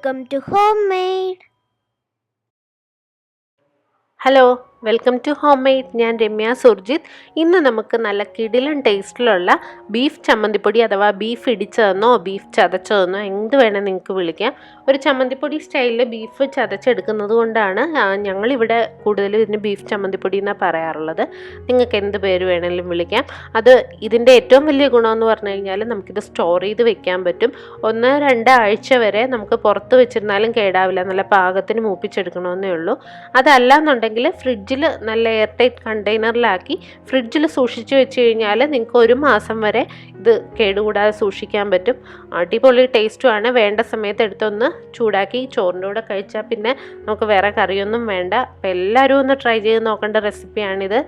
Welcome to Homemade. Hello, welcome to Homemade. ഞാൻ രമ്യ സുർജിത്ത്. ഇന്ന് നമുക്ക് നല്ല കിടിലൻ ടേസ്റ്റിലുള്ള ബീഫ് ചമ്മന്തിപ്പൊടി അഥവാ ബീഫ് ഇടിച്ചതെന്നോ ബീഫ് ചതച്ചതെന്നോ എന്ത് വേണേൽ നിങ്ങൾക്ക് വിളിക്കാം. ഒരു ചമ്മന്തിപ്പൊടി സ്റ്റൈലിൽ ബീഫ് ചതച്ചെടുക്കുന്നത് കൊണ്ടാണ് ഞങ്ങളിവിടെ കൂടുതലും ഇതിന് ബീഫ് ചമ്മന്തിപ്പൊടി എന്നാണ് പറയാറുള്ളത്. നിങ്ങൾക്ക് എന്ത് പേര് വേണമെങ്കിലും വിളിക്കാം. ഇതിൻ്റെ ഏറ്റവും വലിയ ഗുണമെന്ന് പറഞ്ഞു കഴിഞ്ഞാൽ നമുക്കിത് സ്റ്റോർ ചെയ്ത് വെക്കാൻ പറ്റും. 1-2 ആഴ്ച വരെ നമുക്ക് പുറത്ത് വെച്ചിരുന്നാലും കേടാവില്ല. നല്ല പാകത്തിന് മൂപ്പിച്ചെടുക്കണമെന്നേ ഉള്ളൂ. അതല്ലാന്നുണ്ടെങ്കിൽ ഫ്രിഡ്ജിൽ നല്ല എയർ ടൈറ്റ് കണ്ടെയ്നറിലാക്കി ഫ്രിഡ്ജിൽ സൂക്ഷിച്ച് വെച്ച് കഴിഞ്ഞാൽ നിങ്ങൾക്ക് 1 മാസം വരെ ഇത് കേടുകൂടാതെ സൂക്ഷിക്കാൻ പറ്റും. അടിപൊളി ടേസ്റ്റുമാണ്. വേണ്ട സമയത്ത് എടുത്തൊന്ന് ചൂടാക്കി ചോറിൻ്റെ കൂടെ കഴിച്ചാൽ പിന്നെ നമുക്ക് വേറെ കറിയൊന്നും വേണ്ട. അപ്പോൾ എല്ലാവരും ഒന്ന് ട്രൈ ചെയ്ത് നോക്കേണ്ട റെസിപ്പിയാണിത്.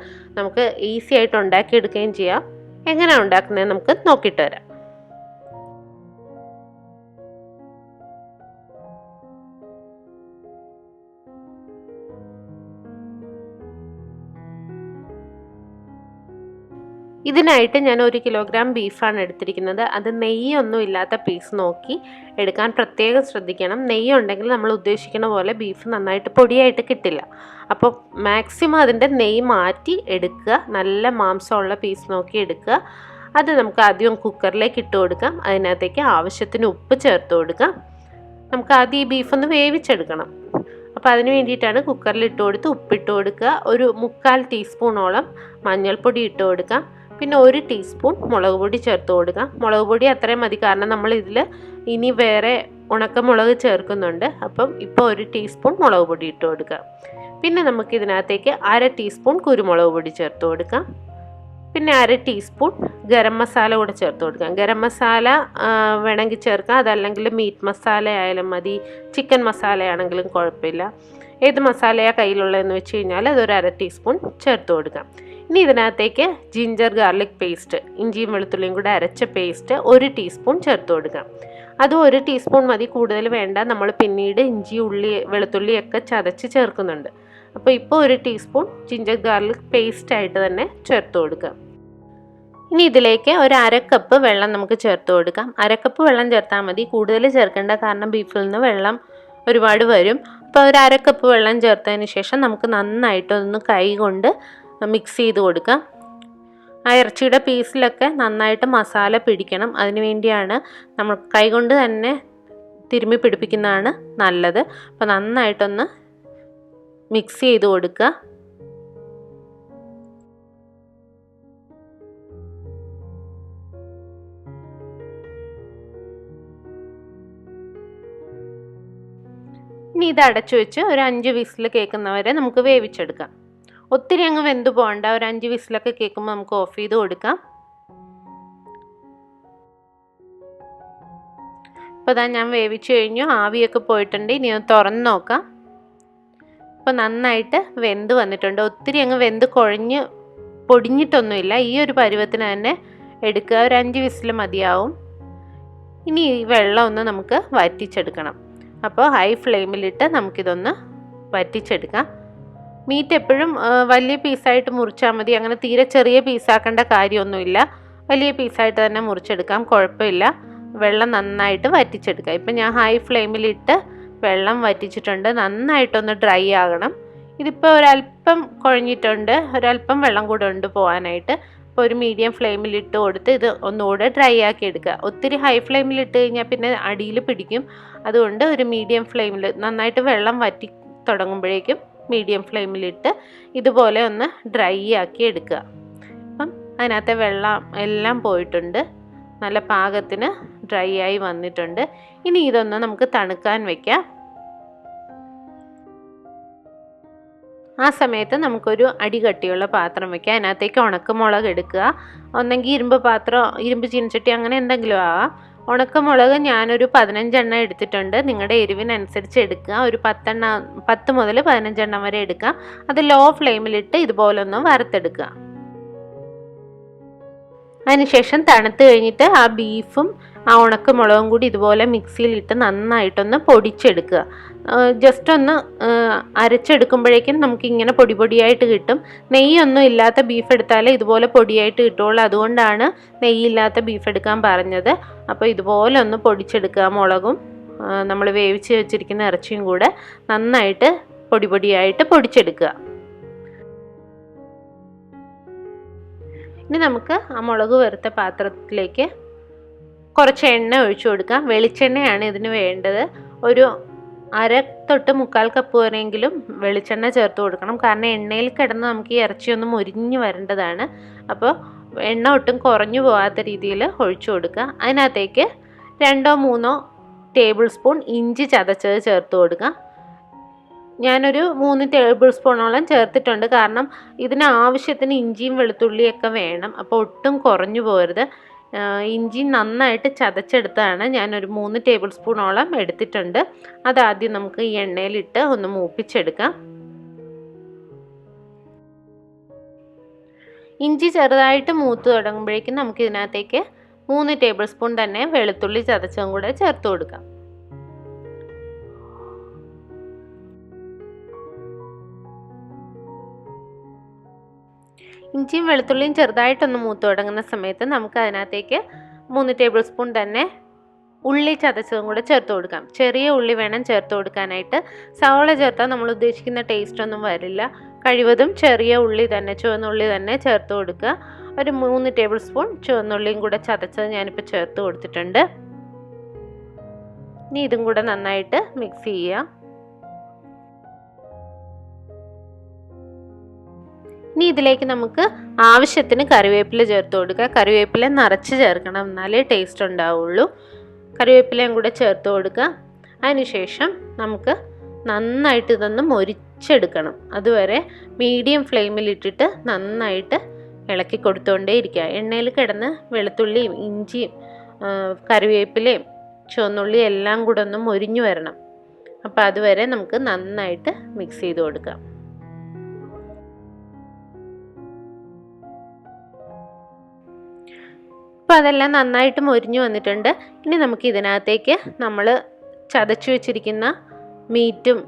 നമുക്ക് ഈസി ആയിട്ട് ഉണ്ടാക്കിയെടുക്കുകയും ചെയ്യാം. എങ്ങനെയാണ് ഉണ്ടാക്കുന്നത് നമുക്ക് നോക്കിയിട്ട് വരാം. ഇതിനായിട്ട് ഞാൻ 1 കിലോഗ്രാം ബീഫാണ് എടുത്തിരിക്കുന്നത്. അത് നെയ്യൊന്നും ഇല്ലാത്ത പീസ് നോക്കി എടുക്കാൻ പ്രത്യേകം ശ്രദ്ധിക്കണം. നെയ്യ് ഉണ്ടെങ്കിൽ നമ്മൾ ഉദ്ദേശിക്കുന്ന പോലെ ബീഫ് നന്നായിട്ട് പൊടിയായിട്ട് കിട്ടില്ല. അപ്പോൾ മാക്സിമം അതിൻ്റെ നെയ്യ് മാറ്റി എടുക്കുക. നല്ല മാംസമുള്ള പീസ് നോക്കി എടുക്കുക. അത് നമുക്ക് ആദ്യം കുക്കറിലേക്ക് ഇട്ട് കൊടുക്കാം. അതിനകത്തേക്ക് ആവശ്യത്തിന് ഉപ്പ് ചേർത്ത് കൊടുക്കാം. നമുക്ക് ആദ്യം ഈ ബീഫൊന്ന് വേവിച്ചെടുക്കണം. അപ്പോൾ അതിന് വേണ്ടിയിട്ടാണ് കുക്കറിൽ ഇട്ട് കൊടുത്ത് ഉപ്പിട്ട് കൊടുക്കുക. ഒരു 3/4 ടീസ്പൂണോളം മഞ്ഞൾപ്പൊടി ഇട്ട് കൊടുക്കാം. പിന്നെ 1 ടീസ്പൂൺ മുളക് പൊടി ചേർത്ത് കൊടുക്കാം. മുളക് പൊടി അത്രയും മതി, കാരണം നമ്മൾ ഇതിൽ ഇനി വേറെ ഉണക്കമുളക് ചേർക്കുന്നുണ്ട്. അപ്പം ഇപ്പോൾ 1 ടീസ്പൂൺ മുളക് പൊടി ഇട്ട് കൊടുക്കാം. പിന്നെ നമുക്ക് ഇതിനകത്തേക്ക് 1/2 ടീസ്പൂൺ കുരുമുളക് പൊടി ചേർത്ത് കൊടുക്കാം. പിന്നെ 1/2 ടീസ്പൂൺ ഗരം മസാല കൂടെ ചേർത്ത് കൊടുക്കാം. ഗരം മസാല വേണമെങ്കിൽ ചേർക്കാം, അതല്ലെങ്കിൽ മീറ്റ് മസാല ആയാലും മതി, ചിക്കൻ മസാലയാണെങ്കിലും കുഴപ്പമില്ല. ഏത് മസാലയാണ് കയ്യിലുള്ളതെന്ന് വെച്ച് കഴിഞ്ഞാൽ അതൊരു 1/2 ടീസ്പൂൺ ചേർത്ത് കൊടുക്കാം. ഇനി ഇതിനകത്തേക്ക് ജിഞ്ചർ ഗാർലിക് പേസ്റ്റ്, ഇഞ്ചിയും വെളുത്തുള്ളിയും കൂടെ അരച്ച പേസ്റ്റ് 1 ടീസ്പൂൺ ചേർത്ത് കൊടുക്കാം. അതും 1 ടീസ്പൂൺ മതി, കൂടുതൽ വേണ്ട. നമ്മൾ പിന്നീട് ഇഞ്ചി, ഉള്ളി, വെളുത്തുള്ളിയൊക്കെ ചതച്ച് ചേർക്കുന്നുണ്ട്. അപ്പോൾ ഇപ്പോൾ 1 ടീസ്പൂൺ ജിഞ്ചർ ഗാർലിക് പേസ്റ്റ് ആയിട്ട് തന്നെ ചേർത്ത് കൊടുക്കാം. ഇനി ഇതിലേക്ക് ഒരു 1/2 കപ്പ് വെള്ളം നമുക്ക് ചേർത്ത് കൊടുക്കാം. 1/2 കപ്പ് വെള്ളം ചേർത്താൽ മതി, കൂടുതൽ ചേർക്കേണ്ട, കാരണം ബീഫിൽ നിന്ന് വെള്ളം ഒരുപാട് വരും. അപ്പോൾ ഒരു 1/2 കപ്പ് വെള്ളം ചേർത്തതിന് ശേഷം നമുക്ക് നന്നായിട്ടൊന്ന് കൈ കൊണ്ട് മിക്സ് ചെയ്ത് കൊടുക്കാം. ആ ഇറച്ചിയുടെ പീസിലൊക്കെ നന്നായിട്ട് മസാല പിടിക്കണം. അതിന് വേണ്ടിയാണ് നമ്മൾ കൈ കൊണ്ട് തന്നെ തിരുമ്മി പിടിപ്പിക്കുന്നതാണ് നല്ലത്. അപ്പോൾ നന്നായിട്ടൊന്ന് മിക്സ് ചെയ്ത് കൊടുക്കുക. ഇനി ഇത് അടച്ചു വെച്ച് ഒരു 5 വിസിൽ കേൾക്കുന്നവരെ നമുക്ക് വേവിച്ചെടുക്കാം. ഒത്തിരി അങ്ങ് വെന്ത് പോകണ്ട. ഒരു 5 വിസിലൊക്കെ കേൾക്കുമ്പോൾ നമുക്ക് ഓഫ് ചെയ്ത് കൊടുക്കാം. അപ്പോൾ അതാ ഞാൻ വേവിച്ച് കഴിഞ്ഞു, ആവിയൊക്കെ പോയിട്ടുണ്ട്. ഇനി ഒന്ന് തുറന്ന് നോക്കാം. അപ്പോൾ നന്നായിട്ട് വെന്ത് വന്നിട്ടുണ്ട്. ഒത്തിരി അങ്ങ് വെന്ത് പൊടിഞ്ഞിട്ടൊന്നുമില്ല. ഈ ഒരു പരുവത്തിന് തന്നെ എടുക്കുക. ഒരു 5 വിസിൽ മതിയാവും. ഇനി ഈ വെള്ളം ഒന്ന് നമുക്ക് വറ്റിച്ചെടുക്കണം. അപ്പോൾ ഹൈ ഫ്ലെയിമിലിട്ട് നമുക്കിതൊന്ന് വറ്റിച്ചെടുക്കാം. മീറ്റ് എപ്പോഴും വലിയ പീസായിട്ട് മുറിച്ചാൽ മതി. അങ്ങനെ തീരെ ചെറിയ പീസാക്കേണ്ട കാര്യമൊന്നുമില്ല. വലിയ പീസായിട്ട് തന്നെ മുറിച്ചെടുക്കാം, കുഴപ്പമില്ല. വെള്ളം നന്നായിട്ട് വറ്റിച്ചെടുക്കാം. ഇപ്പം ഞാൻ ഹൈ ഫ്ലെയിമിലിട്ട് വെള്ളം വറ്റിച്ചിട്ടുണ്ട്. നന്നായിട്ടൊന്ന് ഡ്രൈ ആകണം. ഇതിപ്പോൾ ഒരല്പം കുഴഞ്ഞിട്ടുണ്ട്, ഒരല്പം വെള്ളം കൂടെ ഉണ്ട് പോകാനായിട്ട്. അപ്പോൾ ഒരു മീഡിയം ഫ്ലെയിമിലിട്ട് കൊടുത്ത് ഇത് ഒന്നുകൂടെ ഡ്രൈ ആക്കി എടുക്കുക. ഒത്തിരി ഹൈ ഫ്ലെയിമിലിട്ട് കഴിഞ്ഞാൽ പിന്നെ അടിയിൽ പിടിക്കും. അതുകൊണ്ട് ഒരു മീഡിയം ഫ്ലെയിമിൽ നന്നായിട്ട് വെള്ളം വറ്റി തുടങ്ങുമ്പോഴേക്കും മീഡിയം ഫ്ലെയിമിലിട്ട് ഇതുപോലെ ഒന്ന് ഡ്രൈ ആക്കി എടുക്കുക. അപ്പം അതിനകത്തെ വെള്ളം എല്ലാം പോയിട്ടുണ്ട്. നല്ല പാകത്തിന് ഡ്രൈ ആയി വന്നിട്ടുണ്ട്. ഇനി ഇതൊന്ന് നമുക്ക് തണുക്കാൻ വെക്കാം. ആ സമയത്ത് നമുക്കൊരു അടികട്ടിയുള്ള പാത്രം വയ്ക്കാം. അതിനകത്തേക്ക് ഉണക്കമുളക് എടുക്കുക. ഒന്നെങ്കിൽ ഇരുമ്പ് ചീനച്ചട്ടി അങ്ങനെ എന്തെങ്കിലും ആവാം. ഉണക്കമുളക് ഞാനൊരു 15 എണ്ണം എടുത്തിട്ടുണ്ട്. നിങ്ങളുടെ എരിവിനനുസരിച്ച് എടുക്കുക. ഒരു 10 മുതൽ 15 എണ്ണം വരെ എടുക്കാം. അത് ലോ ഫ്ലെയിമിലിട്ട് ഇതുപോലൊന്ന് വറുത്തെടുക്കുക. അതിനുശേഷം തണുത്ത് കഴിഞ്ഞിട്ട് ആ ബീഫും ആ ഉണക്കമുളകും കൂടി ഇതുപോലെ മിക്സിയിലിട്ട് നന്നായിട്ടൊന്ന് പൊടിച്ചെടുക്കുക. ജസ്റ്റ് ഒന്ന് അരച്ചെടുക്കുമ്പോഴേക്കും നമുക്കിങ്ങനെ പൊടിയായിട്ട് കിട്ടും. നെയ്യൊന്നും ഇല്ലാത്ത ബീഫ് എടുത്താലേ ഇതുപോലെ പൊടിയായിട്ട് കിട്ടുള്ളൂ. അതുകൊണ്ടാണ് നെയ്യില്ലാത്ത ബീഫ് എടുക്കാൻ പറഞ്ഞത്. അപ്പോൾ ഇതുപോലെ ഒന്ന് പൊടിച്ചെടുക്കുക മുളകും നമ്മൾ വേവിച്ച് വെച്ചിരിക്കുന്ന ഇറച്ചിയും കൂടെ നന്നായിട്ട് പൊടി പൊടിയായിട്ട് പൊടിച്ചെടുക്കുക. ഇനി നമുക്ക് ആ മുളക് വറുത്ത പാത്രത്തിലേക്ക് കുറച്ച് എണ്ണ ഒഴിച്ചു കൊടുക്കാം. വെളിച്ചെണ്ണയാണ് ഇതിന് വേണ്ടത്. ഒരു 1/2 തൊട്ട് 1/4 കപ്പ് വരെയെങ്കിലും വെളിച്ചെണ്ണ ചേർത്ത് കൊടുക്കണം. കാരണം എണ്ണയിൽ കിടന്ന് നമുക്ക് ഈ ഇറച്ചിയൊന്ന് മൊരിഞ്ഞ് വരേണ്ടതാണ്. അപ്പോൾ എണ്ണ ഒട്ടും കുറഞ്ഞു പോകാത്ത രീതിയിൽ ഒഴിച്ചു കൊടുക്കുക. അതിനകത്തേക്ക് 2-3 ടേബിൾ സ്പൂൺ ഇഞ്ചി ചതച്ചത് ചേർത്ത് കൊടുക്കുക. ഞാനൊരു 3 ടേബിൾ സ്പൂണോളം ചേർത്തിട്ടുണ്ട്. കാരണം ഇതിന് ആവശ്യത്തിന് ഇഞ്ചിയും വെളുത്തുള്ളിയൊക്കെ വേണം. അപ്പോൾ ഒട്ടും കുറഞ്ഞു പോകരുത്. ഇഞ്ചി നന്നായിട്ട് ചതച്ചെടുത്താണ്. ഞാനൊരു 3 ടേബിൾ സ്പൂണോളം എടുത്തിട്ടുണ്ട്. അതാദ്യം നമുക്ക് ഈ എണ്ണയിലിട്ട് ഒന്ന് മൂപ്പിച്ചെടുക്കാം. ഇഞ്ചി ചെറുതായിട്ട് മൂത്ത് തുടങ്ങുമ്പോഴേക്കും നമുക്ക് ഇതിനകത്തേക്ക് 3 ടേബിൾ സ്പൂൺ തന്നെ വെളുത്തുള്ളി ചതച്ചതും കൂടെ ചേർത്ത് കൊടുക്കാം. ഇഞ്ചിയും വെളുത്തുള്ളിയും ചെറുതായിട്ടൊന്ന് മൂത്ത് തുടങ്ങുന്ന സമയത്ത് നമുക്ക് അതിനകത്തേക്ക് 3 ടേബിൾ സ്പൂൺ തന്നെ ഉള്ളി ചതച്ചതും കൂടെ ചേർത്ത് കൊടുക്കാം. ചെറിയ ഉള്ളി വേണം ചേർത്ത് കൊടുക്കാനായിട്ട്. സവാള ചേർത്താൽ നമ്മൾ ഉദ്ദേശിക്കുന്ന ടേസ്റ്റ് ഒന്നും വരില്ല. കഴിവതും ചെറിയ ഉള്ളി തന്നെ, ചുവന്നുള്ളി തന്നെ ചേർത്ത് കൊടുക്കുക. ഒരു 3 ടേബിൾ സ്പൂൺ ചുവന്നുള്ളിയും കൂടെ ചതച്ചത് ഞാനിപ്പോൾ ചേർത്ത് കൊടുത്തിട്ടുണ്ട്. ഇനി ഇതും കൂടെ നന്നായിട്ട് മിക്സ് ചെയ്യുക. ഇനി ഇതിലേക്ക് നമുക്ക് ആവശ്യത്തിന് കറിവേപ്പില ചേർത്ത് കൊടുക്കുക. കറിവേപ്പില നിറച്ച് ചേർക്കണം, എന്നാലേ ടേസ്റ്റ് ഉണ്ടാവുള്ളൂ. കറിവേപ്പിലയും കൂടെ ചേർത്ത് കൊടുക്കുക. അതിനുശേഷം നമുക്ക് നന്നായിട്ട് ഇതൊന്ന് മൊരിച്ചെടുക്കണം. അതുവരെ മീഡിയം ഫ്ലെയിമിലിട്ടിട്ട് നന്നായിട്ട് ഇളക്കി കൊടുത്തുകൊണ്ടേ ഇരിക്കുക. എണ്ണയിൽ കിടന്ന് വെളുത്തുള്ളിയും ഇഞ്ചിയും കറിവേപ്പിലയും ചുവന്നുള്ളിയും എല്ലാം കൂടെ ഒന്ന് മൊരിഞ്ഞു വരണം. അപ്പോൾ അതുവരെ നമുക്ക് നന്നായിട്ട് മിക്സ് ചെയ്ത് കൊടുക്കാം. അപ്പോൾ അതെല്ലാം നന്നായിട്ട് മൊരിഞ്ഞു വന്നിട്ടുണ്ട്. ഇനി നമുക്ക് ഇതിനകത്തേക്ക് നമ്മൾ ചതച്ച് വെച്ചിരിക്കുന്ന മീറ്റും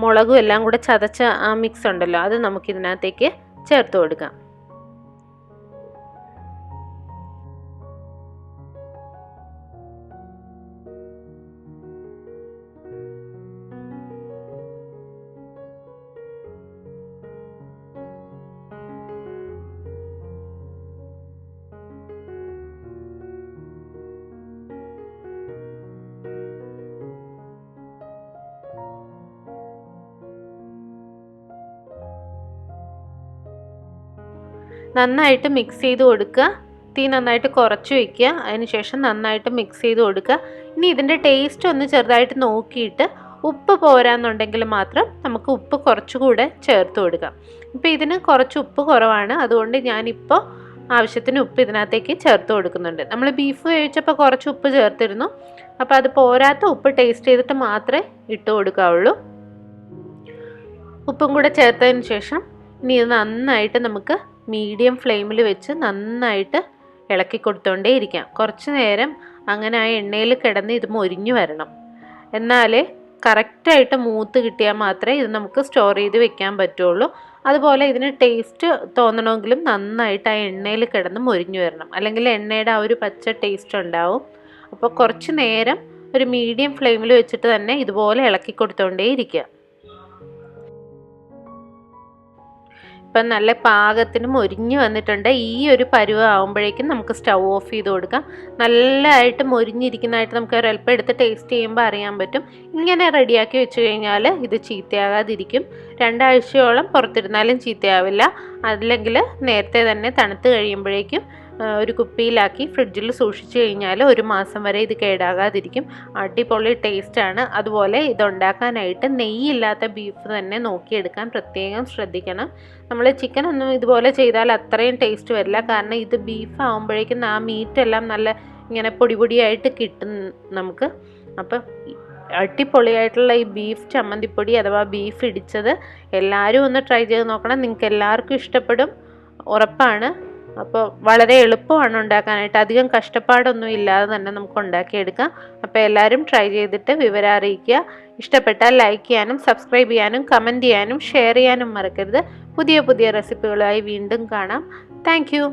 മുളകും എല്ലാം കൂടെ ചതച്ച ആ മിക്സ് ഉണ്ടല്ലോ, അത് നമുക്കിതിനകത്തേക്ക് ചേർത്ത് കൊടുക്കാം. നന്നായിട്ട് മിക്സ് ചെയ്ത് കൊടുക്കുക. തീ നന്നായിട്ട് കുറച്ച് വയ്ക്കുക. അതിനുശേഷം നന്നായിട്ട് മിക്സ് ചെയ്ത് കൊടുക്കുക. ഇനി ഇതിൻ്റെ ടേസ്റ്റ് ഒന്ന് ചെറുതായിട്ട് നോക്കിയിട്ട് ഉപ്പ് പോരാന്നുണ്ടെങ്കിൽ മാത്രം നമുക്ക് ഉപ്പ് കുറച്ചുകൂടെ ചേർത്ത് കൊടുക്കാം. ഇപ്പോൾ ഇതിന് കുറച്ച് ഉപ്പ് കുറവാണ്, അതുകൊണ്ട് ഞാനിപ്പോൾ ആവശ്യത്തിന് ഉപ്പ് ഇതിനകത്തേക്ക് ചേർത്ത് കൊടുക്കുന്നുണ്ട്. നമ്മൾ ബീഫ് വേവിച്ചപ്പോൾ കുറച്ച് ഉപ്പ് ചേർത്തിരുന്നു. അപ്പോൾ അത് പോരാത്ത ഉപ്പ് ടേസ്റ്റ് ചെയ്തിട്ട് മാത്രമേ ഇട്ട് കൊടുക്കാവുള്ളൂ. ഉപ്പും കൂടെ ചേർത്തതിന് ശേഷം ഇനി ഇത് നന്നായിട്ട് നമുക്ക് മീഡിയം ഫ്ലെയിമിൽ വെച്ച് നന്നായിട്ട് ഇളക്കി കൊടുത്തോണ്ടേ ഇരിക്കാം. കുറച്ച് നേരം അങ്ങനെ ആ എണ്ണയിൽ കിടന്ന് ഇത് മൊരിഞ്ഞു വരണം. എന്നാലേ കറക്റ്റായിട്ട് മൂത്ത് കിട്ടിയാൽ മാത്രമേ ഇത് നമുക്ക് സ്റ്റോർ ചെയ്ത് വെക്കാൻ പറ്റുള്ളൂ. അതുപോലെ ഇതിന് ടേസ്റ്റ് തോന്നണമെങ്കിലും നന്നായിട്ട് ആ എണ്ണയിൽ കിടന്ന് മൊരിഞ്ഞു വരണം, അല്ലെങ്കിൽ എണ്ണയുടെ ആ ഒരു പച്ച ടേസ്റ്റ് ഉണ്ടാവും. അപ്പോൾ കുറച്ച് നേരം ഒരു മീഡിയം ഫ്ലെയിമിൽ വെച്ചിട്ട് തന്നെ ഇതുപോലെ ഇളക്കി കൊടുത്തോണ്ടേ ഇരിക്കുക. ഇപ്പം നല്ല പാകത്തിന് മൊരിഞ്ഞ് വന്നിട്ടുണ്ട്. ഈ ഒരു പരുവം ആകുമ്പോഴേക്കും നമുക്ക് സ്റ്റൗ ഓഫ് ചെയ്ത് കൊടുക്കാം. നല്ലതായിട്ട് മൊരിഞ്ഞിരിക്കുന്നതായിട്ട് നമുക്ക് ഒരല്പം എടുത്ത് ടേസ്റ്റ് ചെയ്യുമ്പോൾ അറിയാൻ പറ്റും. ഇങ്ങനെ റെഡിയാക്കി വെച്ച് കഴിഞ്ഞാൽ ഇത് ചീത്തയാകാതിരിക്കും. 2 ആഴ്ചയോളം പുറത്തിരുന്നാലും ചീത്തയാവില്ല. അല്ലെങ്കിൽ നേരത്തെ തന്നെ തണുത്ത് കഴിയുമ്പോഴേക്കും ഒരു കുപ്പിയിലാക്കി ഫ്രിഡ്ജിൽ സൂക്ഷിച്ച് കഴിഞ്ഞാൽ 1 മാസം വരെ ഇത് കേടാകാതിരിക്കും. അടിപൊളി ടേസ്റ്റാണ്. അതുപോലെ ഇതുണ്ടാക്കാനായിട്ട് നെയ്യില്ലാത്ത ബീഫ് തന്നെ നോക്കിയെടുക്കാൻ പ്രത്യേകം ശ്രദ്ധിക്കണം. നമ്മൾ ചിക്കൻ ഒന്നും ഇതുപോലെ ചെയ്താൽ അത്രയും ടേസ്റ്റ് വരില്ല. കാരണം ഇത് ബീഫ് ആകുമ്പോഴേക്കും ആ മീറ്റെല്ലാം നല്ല ഇങ്ങനെ പൊടി പൊടിയായിട്ട് കിട്ടും നമുക്ക്. അപ്പം അടിപൊളിയായിട്ടുള്ള ഈ ബീഫ് ചമ്മന്തിപ്പൊടി അഥവാ ബീഫ് ഇടിച്ചത് എല്ലാവരും ഒന്ന് ട്രൈ ചെയ്ത് നോക്കണം. നിങ്ങൾക്ക് എല്ലാവർക്കും ഇഷ്ടപ്പെടും, ഉറപ്പാണ്. അപ്പോൾ വളരെ എളുപ്പമാണ് ഉണ്ടാക്കാനായിട്ട്. അധികം കഷ്ടപ്പാടൊന്നും ഇല്ലാതെ തന്നെ നമുക്ക് ഉണ്ടാക്കിയെടുക്കാം. അപ്പോൾ എല്ലാവരും ട്രൈ ചെയ്തിട്ട് വിവരം അറിയിക്കുക. ഇഷ്ടപ്പെട്ടാൽ ലൈക്ക് ചെയ്യാനും സബ്സ്ക്രൈബ് ചെയ്യാനും കമൻറ്റ് ചെയ്യാനും ഷെയർ ചെയ്യാനും മറക്കരുത്. പുതിയ പുതിയ റെസിപ്പികളുമായി വീണ്ടും കാണാം. Thank you.